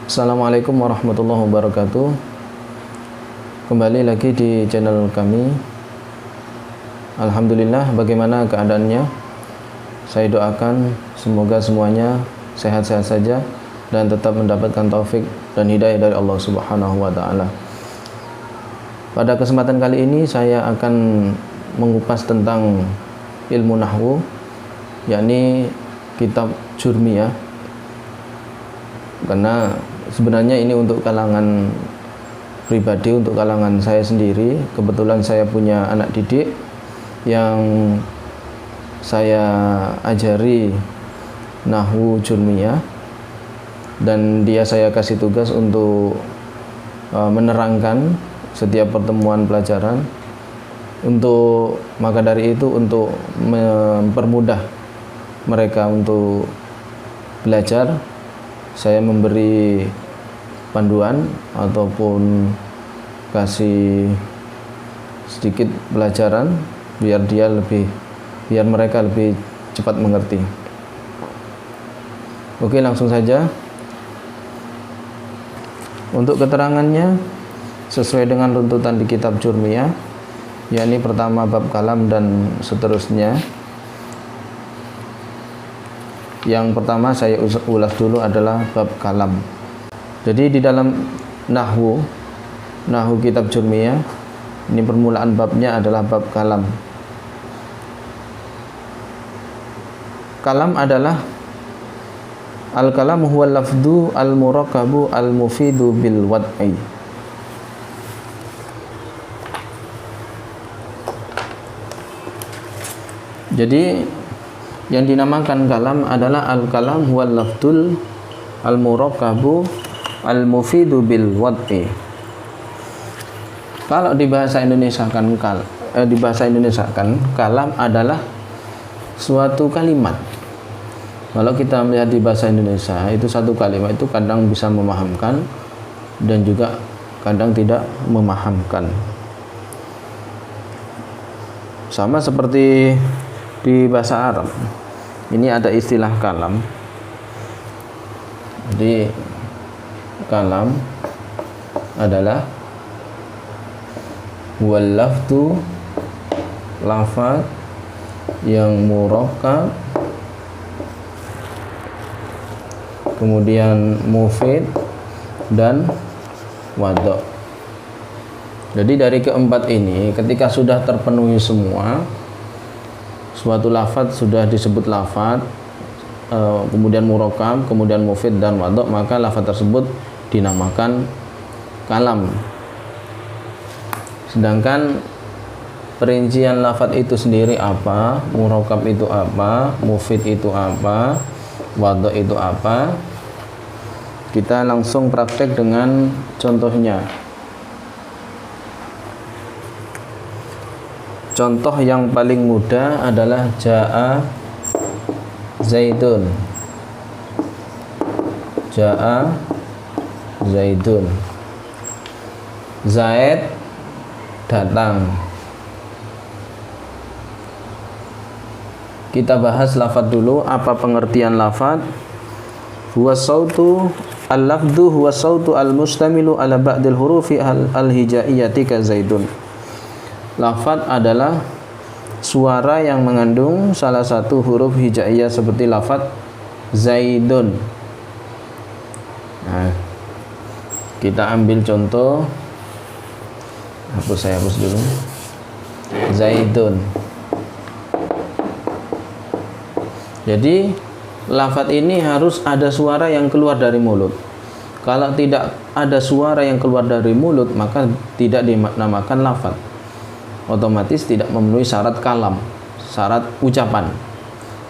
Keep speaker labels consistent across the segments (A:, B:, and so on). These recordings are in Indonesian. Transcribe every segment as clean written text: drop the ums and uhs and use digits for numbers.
A: Assalamualaikum warahmatullahi wabarakatuh. Kembali lagi di channel kami. Alhamdulillah, bagaimana keadaannya? Saya doakan semoga semuanya sehat-sehat saja dan tetap mendapatkan taufik dan hidayah dari Allah Subhanahu wa taala. Pada kesempatan kali ini saya akan mengupas tentang ilmu nahwu, yakni kitab Jurmiyah. Karena sebenarnya ini untuk kalangan pribadi, untuk kalangan saya sendiri. Kebetulan saya punya anak didik yang saya ajari nahwu Jurmiyah, dan dia saya kasih tugas untuk menerangkan setiap pertemuan pelajaran. Maka dari itu, untuk mempermudah mereka untuk belajar, saya memberi panduan ataupun kasih sedikit pelajaran biar mereka lebih cepat mengerti. Oke, langsung saja. Untuk keterangannya sesuai dengan runtutan di kitab Jurmiyah, yakni pertama bab kalam dan seterusnya. Yang pertama saya ulas dulu adalah bab kalam. Jadi di dalam nahwu kitab Jurmiyah, ini permulaan babnya adalah bab kalam. Kalam adalah al-kalam huwa lafdu al-murakkabu al-mufidu bil wad'i. Jadi yang dinamakan kalam adalah al-kalam huwal lafdul al-murakkabu al-mufidu bil wad'i. Kalau di bahasa Indonesia kan kalam adalah suatu kalimat. Kalau kita melihat di bahasa Indonesia, itu satu kalimat itu kadang bisa memahamkan dan juga kadang tidak memahamkan. Sama seperti di bahasa Arab, ini ada istilah kalam. Jadi kalam adalah wal lafdu, lafaz yang murakkab, kemudian mufid dan wadha'. Jadi dari keempat ini, ketika sudah terpenuhi semua, suatu lafaz sudah disebut lafaz, kemudian murakkab, kemudian mufid dan wadha', maka lafaz tersebut dinamakan kalam. Sedangkan perincian lafaz itu sendiri apa, murakkab itu apa, mufid itu apa, wadha' itu apa, kita langsung praktek dengan contohnya. Contoh yang paling mudah adalah ja'a Zaidun. Ja'a Zaidun. Zaid datang. Kita bahas lafaz dulu. Apa pengertian lafaz? Huwa sautu al-lafdu huwa sautu al-mustamilu ala ba'dil hurufi al-hijaiyati ka Zaidun. Lafaz adalah suara yang mengandung salah satu huruf hijaiyah seperti lafaz Zaidun. Nah, kita ambil contoh. Saya hapus dulu. Zaidun. Jadi lafaz ini harus ada suara yang keluar dari mulut. Kalau tidak ada suara yang keluar dari mulut, maka tidak dinamakan lafaz. Otomatis tidak memenuhi syarat kalam, syarat ucapan.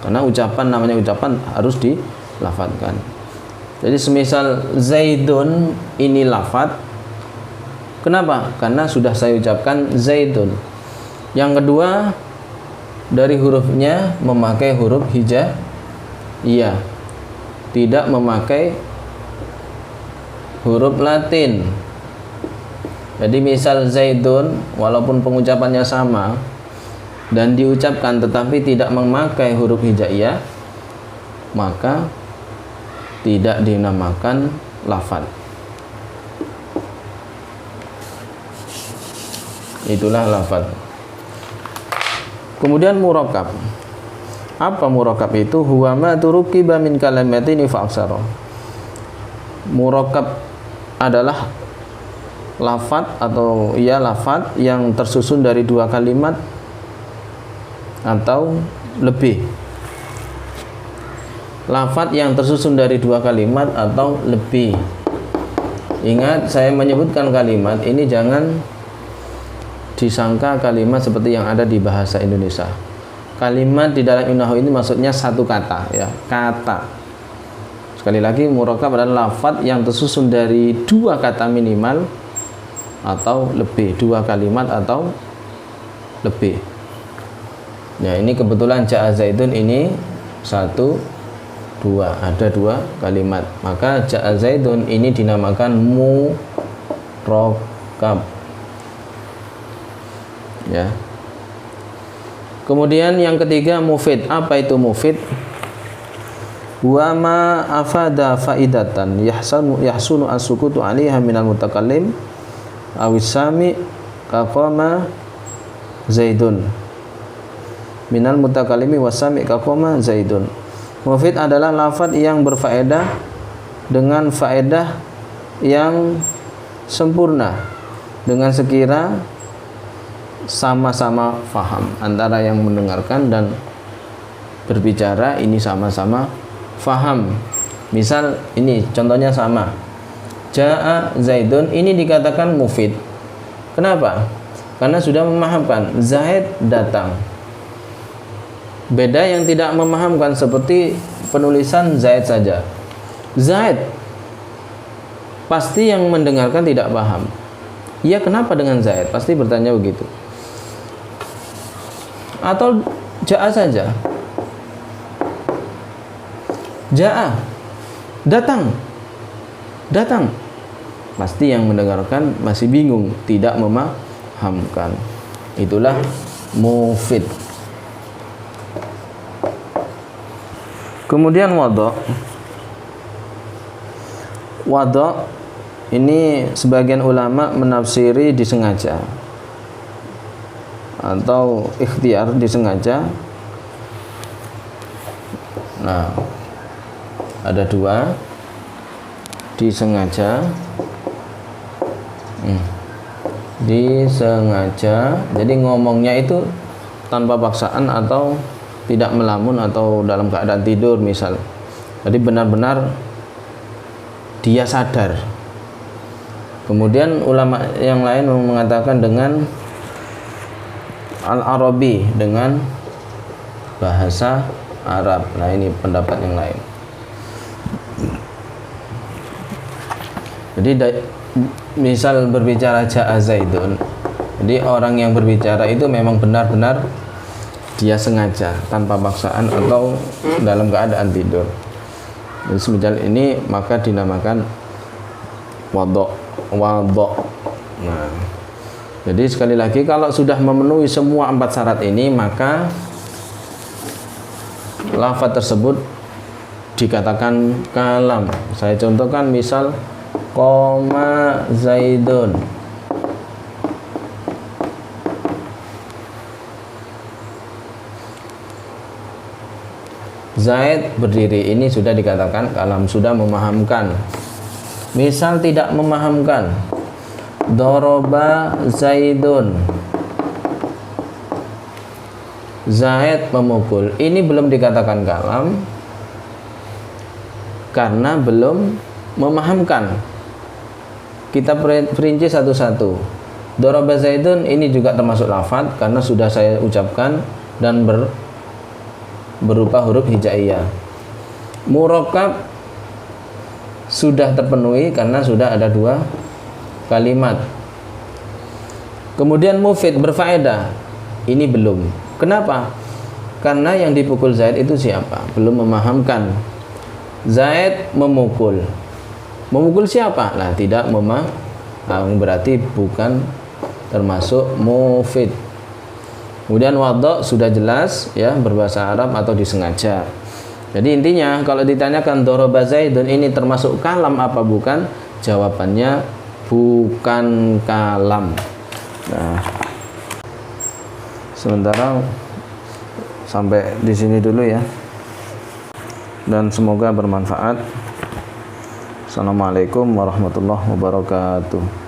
A: Karena ucapan, namanya ucapan, harus dilafadzkan. Jadi semisal Zaidun ini lafaz. Kenapa? Karena sudah saya ucapkan Zaidun. Yang kedua, dari hurufnya memakai huruf hijaiyah, tidak memakai huruf Latin. Jadi misal Zaidun, walaupun pengucapannya sama dan diucapkan tetapi tidak memakai huruf hijaiyah, maka tidak dinamakan lafad. Itulah lafad. Kemudian murakkab. Apa murakkab itu? Huwa ma turukiba min kalimatini fa aksara. Murakkab adalah lafad atau ya lafad yang tersusun dari dua kalimat atau lebih. Lafad yang tersusun dari dua kalimat atau lebih. Ingat, saya menyebutkan kalimat ini jangan disangka kalimat seperti yang ada di bahasa Indonesia. Kalimat di dalam ilmu nahwu ini maksudnya satu kata, ya, kata. Sekali lagi, murakkab adalah lafaz yang tersusun dari dua kata minimal atau lebih, dua kalimat atau lebih. Ya, ini kebetulan ja'a Zaidun ini satu, dua, ada dua kalimat. Maka ja'a Zaidun ini dinamakan murakkab. Ya. Kemudian yang ketiga mufid. Apa itu mufid? Wa ma afada faidatan yahsunu as-sukutu 'alaiha minal mutakallim awis sami kaqama Zaidun. Minal mutakallimi wasami kaqama Zaidun. Mufid adalah lafaz yang berfaedah dengan faedah yang sempurna, dengan sekira sama-sama faham, antara yang mendengarkan dan berbicara ini sama-sama faham. Misal ini contohnya sama, ja'a Zaidun, ini dikatakan mufid. Kenapa? Karena sudah memahamkan, Zaid datang. Beda yang tidak memahamkan seperti penulisan Zaid saja. Zaid pasti yang mendengarkan tidak paham. Ya, kenapa dengan Zaid? Pasti bertanya begitu. Atau ja'a saja, ja'a, datang, datang. Pasti yang mendengarkan masih bingung, tidak memahamkan. Itulah mufid. Kemudian wadha. Wadha ini sebagian ulama menafsiri disengaja atau ikhtiar, disengaja. Nah, ada dua, disengaja, disengaja. Jadi ngomongnya itu tanpa paksaan atau tidak melamun atau dalam keadaan tidur misal. Jadi benar-benar dia sadar. Kemudian ulama yang lain mengatakan dengan al-Arabi, dengan bahasa Arab. Nah, ini pendapat yang lain. Jadi misal berbicara ja'a Zaidun, jadi orang yang berbicara itu memang benar-benar dia sengaja, tanpa paksaan atau dalam keadaan tidur. Jadi semisal ini maka dinamakan wadha. Nah, jadi sekali lagi, kalau sudah memenuhi semua 4 syarat ini, maka lafaz tersebut dikatakan kalam. Saya contohkan misal qoma Zaidun. Zaid berdiri, ini sudah dikatakan kalam, sudah memahamkan. Misal tidak memahamkan, doroba Zaidun, Zaid memukul. Ini belum dikatakan kalam karena belum memahamkan. Kita perinci satu-satu. Doroba Zaidun ini juga termasuk lafaz karena sudah saya ucapkan dan berupa huruf hijaiyah. Murakkab sudah terpenuhi karena sudah ada 2 kalimat. Kemudian mufid, berfaedah, ini belum. Kenapa? Karena yang dipukul Zaid itu siapa? Belum memahamkan. Zaid memukul. Memukul siapa? Nah, tidak memaham, berarti bukan termasuk mufid. Kemudian wadha sudah jelas, ya, berbahasa Arab atau disengaja. Jadi intinya kalau ditanyakan daraba Zaidun ini termasuk kalam apa bukan? Jawabannya bukan kalam. Nah, sementara sampai di sini dulu ya. Dan semoga bermanfaat. Assalamualaikum warahmatullahi wabarakatuh.